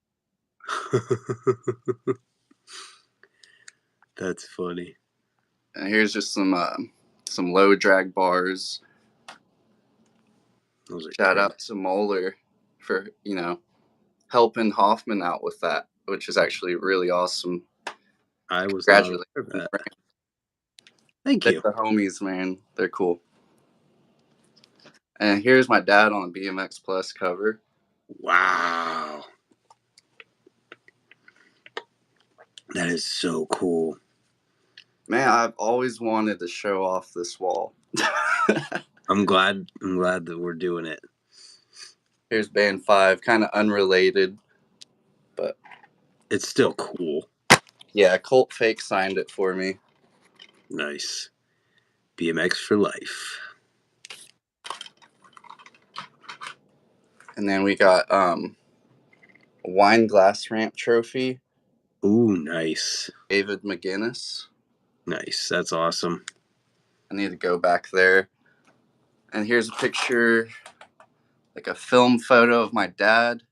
That's funny. And here's just some low drag bars. Shout out to Moeller for, helping Hoffman out with that, which is actually really awesome. I was not aware of that. Thank you. They're the homies, man. They're cool. And here's my dad on a BMX Plus cover. Wow. That is so cool. Man, I've always wanted to show off this wall. I'm glad that we're doing it. Here's Band 5, kind of unrelated, but it's still cool. Yeah, Colt Fake signed it for me. Nice. BMX for life. And then we got a wine glass ramp trophy. Ooh, nice. David McGinnis. Nice. That's awesome. I need to go back there. And here's a picture, like a film photo of my dad.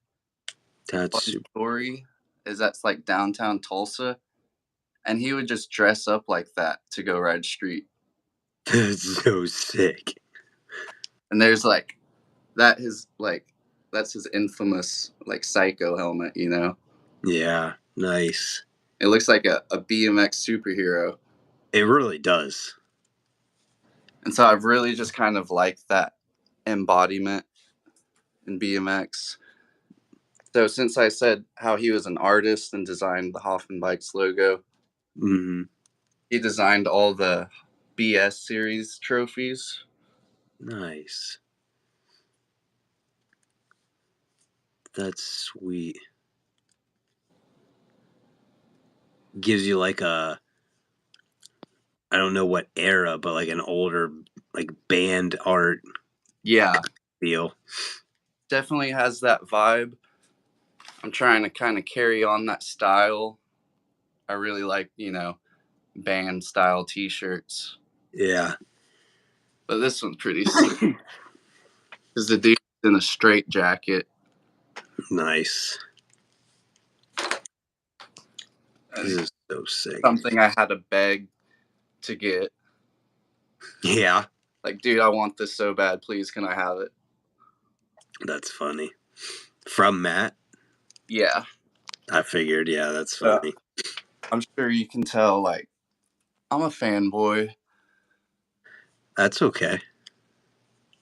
That's story is that's like downtown Tulsa, and he would just dress up like that to go ride street. that's so sick. And there's like that's his infamous like psycho helmet, you know. Yeah, nice. It looks like a BMX superhero. It really does. And so I've really just kind of liked that embodiment in BMX. So since I said how he was an artist and designed the Hoffman Bikes logo, Mm-hmm. he designed all the BS series trophies. Nice. That's sweet. Gives you like a, I don't know what era, but like an older like band art Yeah, feel. definitely has that vibe. I'm trying to kind of carry on that style. I really like, band style t-shirts. Yeah. But this one's pretty sick. Because the dude's in a straight jacket. Nice. And This is so sick. something I had to beg to get. Yeah. Like, dude, I want this so bad. Please, can I have it? That's funny. From Matt? Yeah. I figured, yeah, that's funny. I'm sure you can tell, like, I'm a fanboy. That's okay.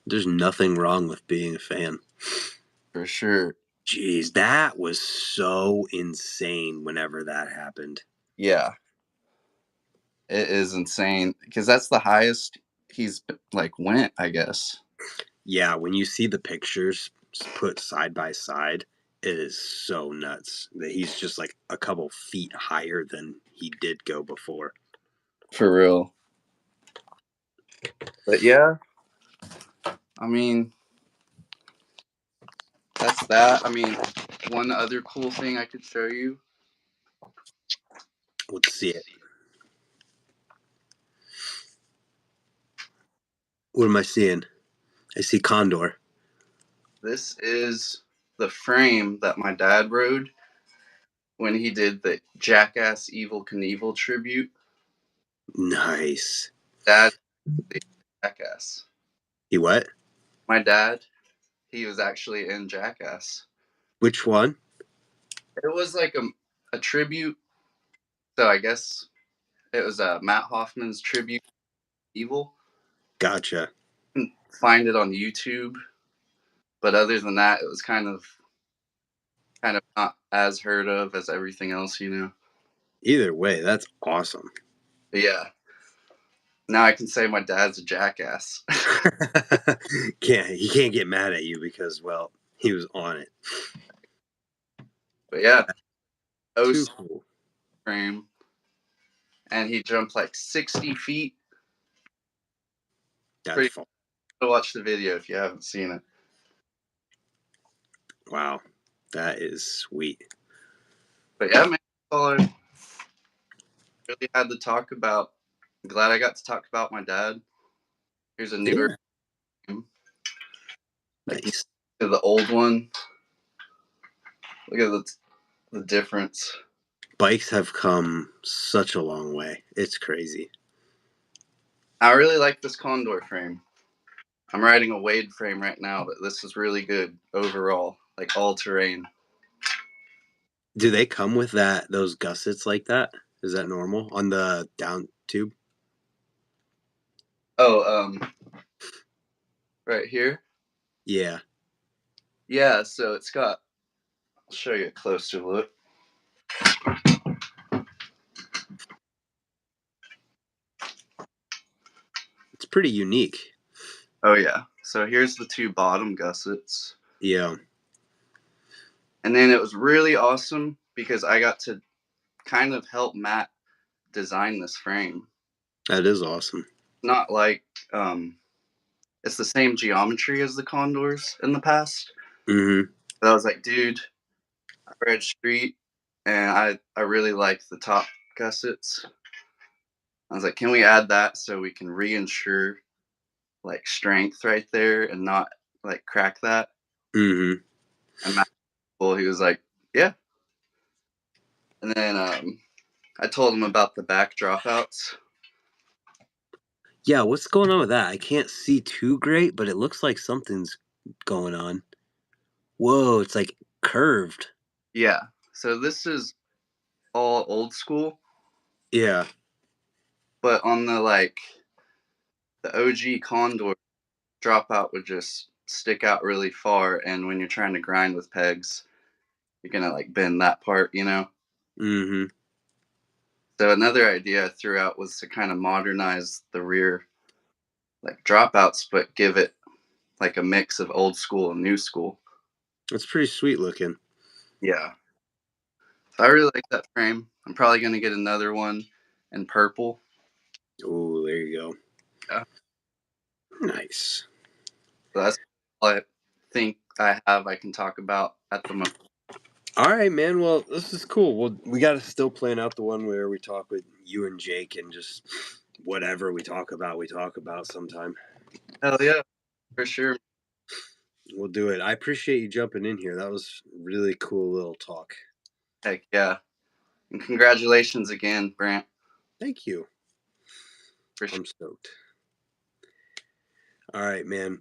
There's nothing wrong with being a fan. For sure. Jeez, that was so insane whenever that happened. Yeah. It is insane. Because that's the highest he's, like, went, I guess. Yeah, when you see the pictures put side by side, it is so nuts that he's just like a couple feet higher than he did go before. For real. But yeah, I mean, that's that. I mean, one other cool thing I could show you. Let's see it. What am I seeing? I see Condor. This is the frame that my dad rode when he did the Jackass Evil Knievel tribute. Nice. Dad, the Jackass. He what? My dad, he was actually in Jackass. Which one? It was like a tribute. So I guess it was Matt Hoffman's tribute to Evil. Gotcha. You can find it on YouTube. But other than that, it was kind of not as heard of as everything else, you know. Either way, that's awesome. But yeah. Now I can say my dad's a jackass. He can't get mad at you because, well, he was on it. But yeah, Too cool. frame, and he jumped like 60 feet. That's fun. Watch the video if you haven't seen it. Wow, that is sweet. But yeah, man, that's all I really had to talk about. I'm glad I got to talk about my dad. Here's a newer frame. Nice. The old one. Look at the difference. Bikes have come such a long way. It's crazy. I really like this Condor frame. I'm riding a Wade frame right now, but this is really good overall, like all terrain. Do they come with those gussets like that? Is that normal on the down tube? Oh, right here. Yeah. Yeah, so it's got. I'll show you a closer look. It's pretty unique. Oh yeah. So here's the two bottom gussets. Yeah. And then it was really awesome because I got to kind of help Matt design this frame. That is awesome. Not like it's the same geometry as the Condors in the past. Mm-hmm. But I was like, dude, I read Street and I really like the top gussets. I was like, can we add that so we can reinsure like strength right there and not like crack that? Mm-hmm. And Matt, well, he was like, Yeah. And then I told him about the back dropouts. Yeah, what's going on with that? I can't see too great, but it looks like something's going on. Whoa, it's like curved. Yeah. So this is all old school, Yeah. but on the OG Condor, dropout would just stick out really far, and when you're trying to grind with pegs, you're gonna like bend that part, you know. Mm-hmm. So another idea I threw out was to kind of modernize the rear like dropouts, but give it like a mix of old school and new school. That's pretty sweet looking. Yeah. So I really like that frame. I'm probably gonna get another one in purple. Oh, there you go. Yeah. Nice. So that's all I think I can talk about at the moment. All right, man. Well, this is cool. Well, we got to still plan out the one where we talk with you and Jake and just whatever we talk about sometime. Hell yeah, for sure. We'll do it. I appreciate you jumping in here. That was really cool little talk. Heck yeah. And congratulations again, Brant. Thank you. For sure. I'm stoked. All right, man.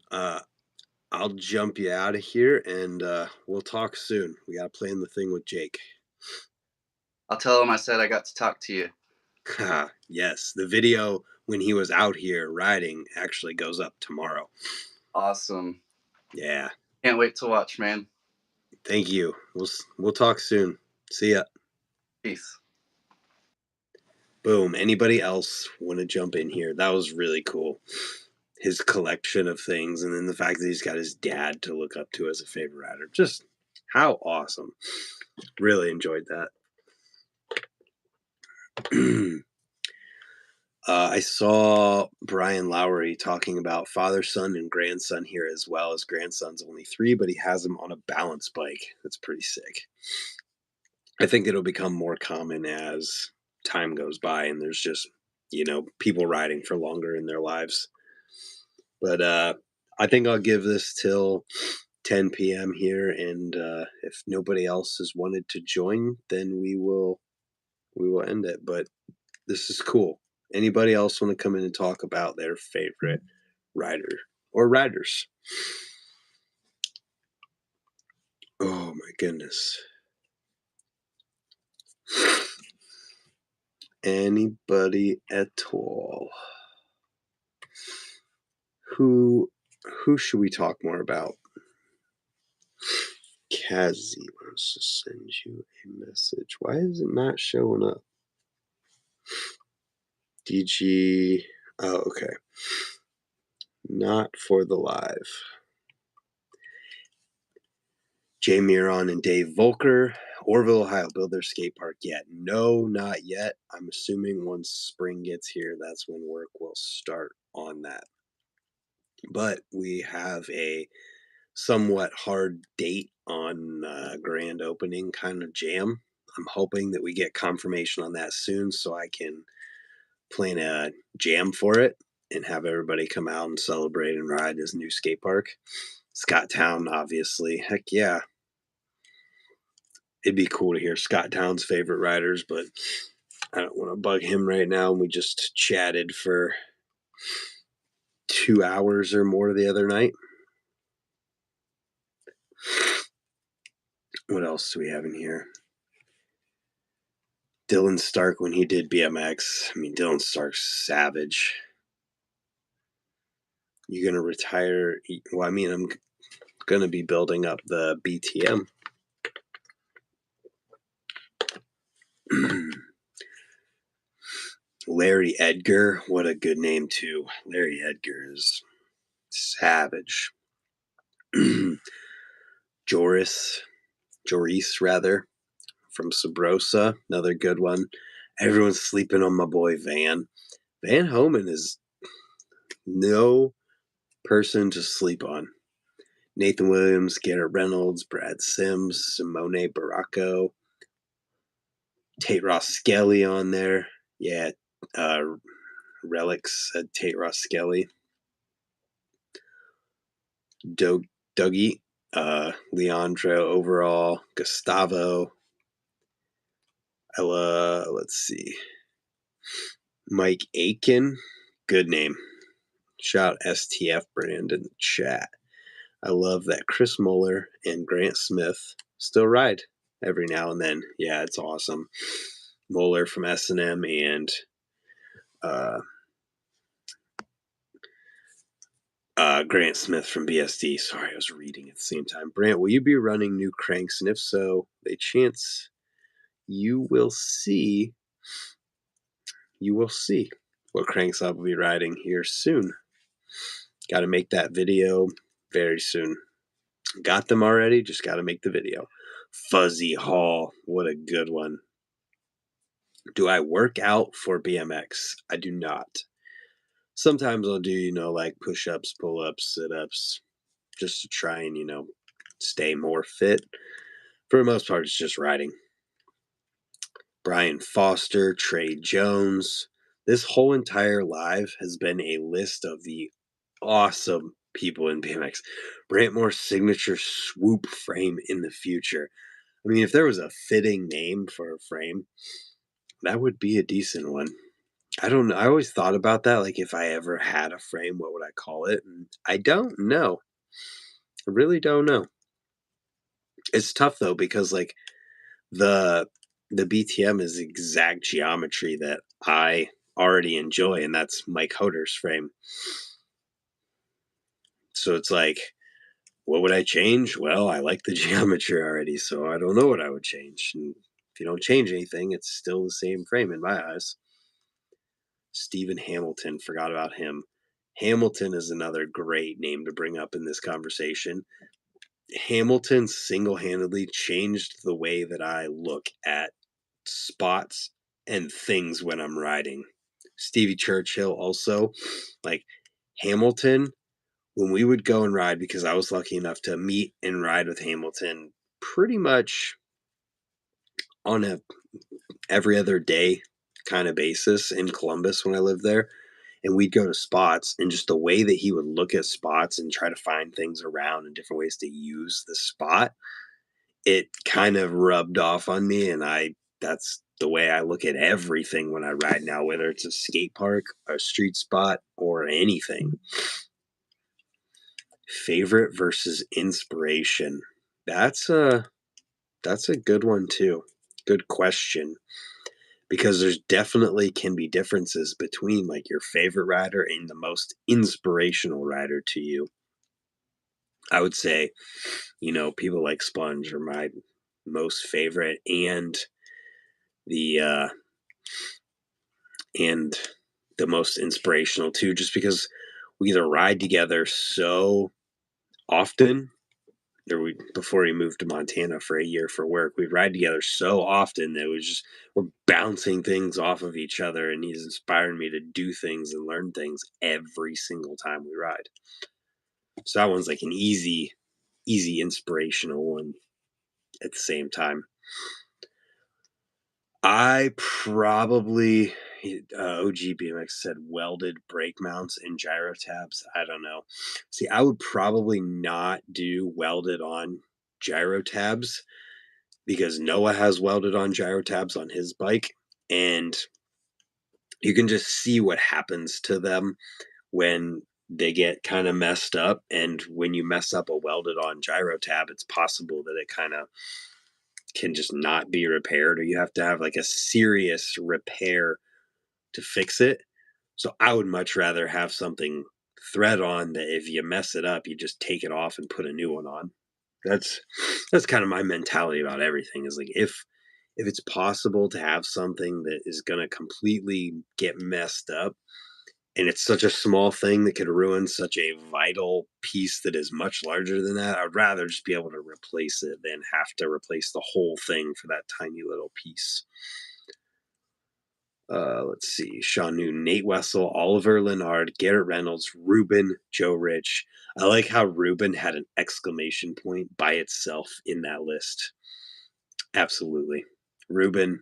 I'll jump you out of here and we'll talk soon. We got to plan the thing with Jake. I'll tell him I said I got to talk to you. Yes, the video when he was out here riding actually goes up tomorrow. Awesome. Yeah. Can't wait to watch, man. Thank you. We'll talk soon. See ya. Peace. Boom. Anybody else want to jump in here? That was really cool. His collection of things, and then the fact that he's got his dad to look up to as a favorite rider. Just how awesome. Really enjoyed that. I saw Brian Lowry talking about father, son, and grandson here as well. His grandson's only 3, but he has him on a balance bike. That's pretty sick. I think it'll become more common as time goes by and there's just, people riding for longer in their lives. But I think I'll give this till 10 p.m. here, and if nobody else has wanted to join, then we will end it. But this is cool. Anybody else want to come in and talk about their favorite rider or riders? Oh my goodness. Anybody at all? Who should we talk more about? Kazi wants to send you a message. Why is it not showing up? DG. Oh, okay. Not for the live. Jay Miron and Dave Volker, Orville, Ohio, build their skate park yet? No, not yet. I'm assuming once spring gets here, that's when work will start on that. But we have a somewhat hard date on grand opening kind of jam. I'm hoping that we get confirmation on that soon so I can plan a jam for it and have everybody come out and celebrate and ride this new skate park. Scotttown, obviously. Heck yeah. It'd be cool to hear Scotttown's favorite riders, but I don't want to bug him right now. And we just chatted for 2 hours or more the other night. What else do we have in here? Dylan Stark when he did BMX. I mean, Dylan Stark's savage. You gonna retire? Well, I mean, I'm gonna be building up the BTM. Larry Edgar, what a good name too. Larry Edgar is savage. Joris rather, from Sabrosa, another good one. Everyone's sleeping on my boy Van. Van Homan is no person to sleep on. Nathan Williams, Garrett Reynolds, Brad Sims, Simone Baracco, Tate Ross Skelly on there. Yeah, Relics said Tate Ross Skelly. Dougie, Leandro overall, Gustavo. Let's see. Mike Aiken, good name. Shout STF brand in the chat. I love that Chris Muller and Grant Smith still ride every now and then. Yeah, it's awesome. Muller from S&M and Grant Smith from BSD. Sorry, I was reading at the same time. Brant, will you be running new cranks? And if so, a chance you will see what cranks I'll be riding here soon. Got to make that video very soon. Got them already, just got to make the video. Fuzzy Hall, what a good one. Do I work out for BMX? I do not. Sometimes I'll do, like push-ups, pull-ups, sit-ups, just to try and, stay more fit. For the most part, it's just riding. Brian Foster, Trey Jones. This whole entire live has been a list of the awesome people in BMX. Brant Moore's signature swoop frame in the future. I mean, if there was a fitting name for a frame, that would be a decent one. I don't know. I always thought about that. Like, if I ever had a frame, what would I call it? And I don't know. I really don't know. It's tough, though, because, like, the BTM is exact geometry that I already enjoy, and that's Mike Hoder's frame. So it's like, what would I change? Well, I like the geometry already, so I don't know what I would change. And if you don't change anything, it's still the same frame in my eyes. Stephen Hamilton, forgot about him. Hamilton is another great name to bring up in this conversation. Hamilton single-handedly changed the way that I look at spots and things when I'm riding. Stevie Churchill also, like Hamilton, when we would go and ride, because I was lucky enough to meet and ride with Hamilton pretty much on a every other day kind of basis in Columbus when I lived there. And we'd go to spots, and just the way that he would look at spots and try to find things around and different ways to use the spot, it kind of rubbed off on me. And that's the way I look at everything when I ride now, whether it's a skate park, a street spot, or anything. Favorite versus inspiration. That's a good one too. Good question. Because there's definitely can be differences between like your favorite rider and the most inspirational rider to you. I would say, people like Sponge are my most favorite, and the most inspirational too, just because we either ride together so often, or before we moved to Montana for a year for work, we'd ride together so often that it was just we're bouncing things off of each other, and he's inspiring me to do things and learn things every single time we ride. So that one's like an easy inspirational one at the same time. I probably OG BMX said welded brake mounts and gyro tabs. I don't know. See, I would probably not do welded on gyro tabs because Noah has welded on gyro tabs on his bike, and you can just see what happens to them when they get kind of messed up. And when you mess up a welded on gyro tab, it's possible that it kind of can just not be repaired, or you have to have like a serious repair to fix it. So I would much rather have something thread on that if you mess it up, you just take it off and put a new one on. That's kind of my mentality about everything, is like if it's possible to have something that is going to completely get messed up, and it's such a small thing that could ruin such a vital piece that is much larger than that, I'd rather just be able to replace it than have to replace the whole thing for that tiny little piece. Let's see. Sean Newton, Nate Wessel, Oliver Lennard, Garrett Reynolds, Ruben, Joe Rich. I like how Ruben had an exclamation point by itself in that list. Absolutely. Ruben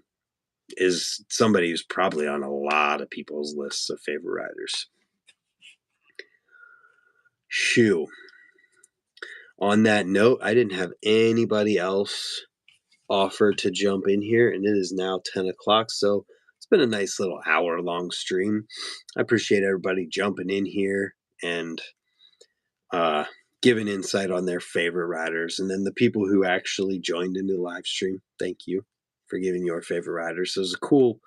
is somebody who's probably on a lot of people's lists of favorite riders. Shoe. on that note, I didn't have anybody else offer to jump in here, and it is now 10 o'clock, so it's been a nice little hour-long stream. I appreciate everybody jumping in here and giving insight on their favorite riders, and then the people who actually joined into the live stream, thank you for giving your favorite riders. So it was a cool,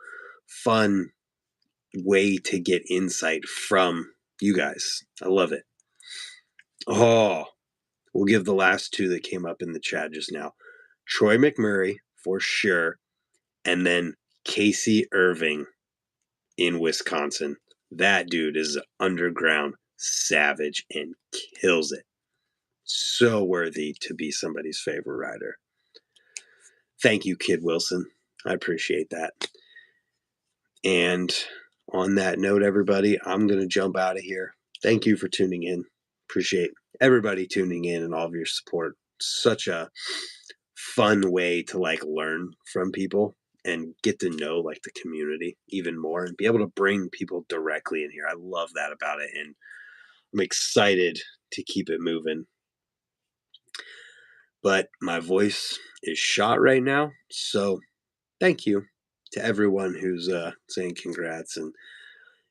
fun way to get insight from you guys. I love it. Oh, we'll give the last two that came up in the chat just now. Troy McMurray, for sure, and then Casey Irving in Wisconsin. That dude is underground savage and kills it. So worthy to be somebody's favorite rider. Thank you, Kid Wilson. I appreciate that. And on that note, everybody, I'm going to jump out of here. Thank you for tuning in. Appreciate everybody tuning in and all of your support. Such a fun way to learn from people and get to know the community even more and be able to bring people directly in here. I love that about it, and I'm excited to keep it moving. But my voice is shot right now, so thank you to everyone who's saying congrats and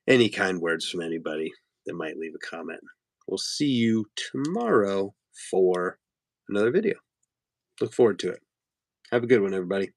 any kind words from anybody that might leave a comment. We'll see you tomorrow for another video. Look forward to it. Have a good one, everybody.